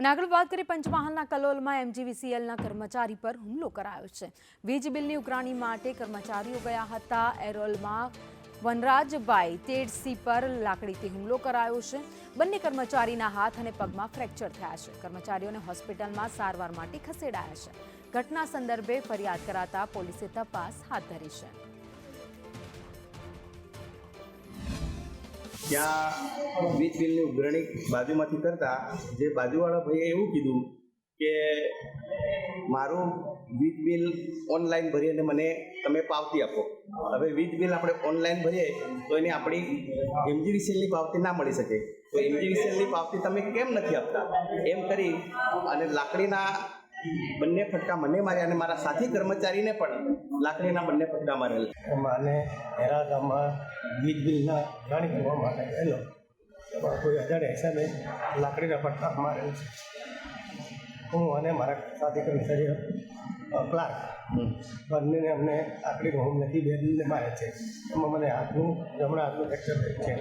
અને આગળ વાત કરીએ પંચમહાલના કલોલમાં એમજીવીસીએલના કર્મચારી પર હુમલો કરાયો છે। વીજ બિલની ઉઘરાણી માટે કર્મચારીઓ ગયા હતા। એરોલમાં વનરાજભાઈ તેડસી પર લાકડીથી હુમલો કરાયો છે। બંને કર્મચારીના હાથ અને પગમાં ફ્રેક્ચર થયા છે। કર્મચારીઓને હોસ્પિટલમાં સારવાર માટે ખસેડાયા છે। ઘટના સંદર્ભે ફરિયાદ કરાતા પોલીસે તપાસ હાથ ધરી છે। ત્યાં વીજ બિલની ઉઘરાણી બાજુમાંથી કરતા જે બાજુવાળા ભાઈએ એવું કીધું કે મારું વીજ બિલ ઓનલાઈન ભરીને મને તમે પાવતી આપો। હવે વીજ બિલ આપણે ઓનલાઈન ભરીએ તો એને આપણી એમજીવીસીએલની પાવતી ના મળી શકે, તો એમજીવીસીએલની પાવતી તમે કેમ નથી આપતા એમ કરી અને લાકડીના બંને ફટકા મને માર્યા અને મારા સાથી કર્મચારીને પણ લાકડીના બંને ફટકા મારેલ। મને હેરા ગામમાં વીજ બિલના ઉઘરાણી કરવા માટે ગયેલો, કોઈ અજાણ્યા હિસાબે લાકડીના ફટકા મારેલ છે। હું અને મારા સાથી કર્મચારીઓ ક્લાર્ક બંનેને અમને લાકડીનો હુમલાથી બે બિલને મારે છે। એમાં મને જમણા હાથનું ફ્રેક્ચર થયું છે।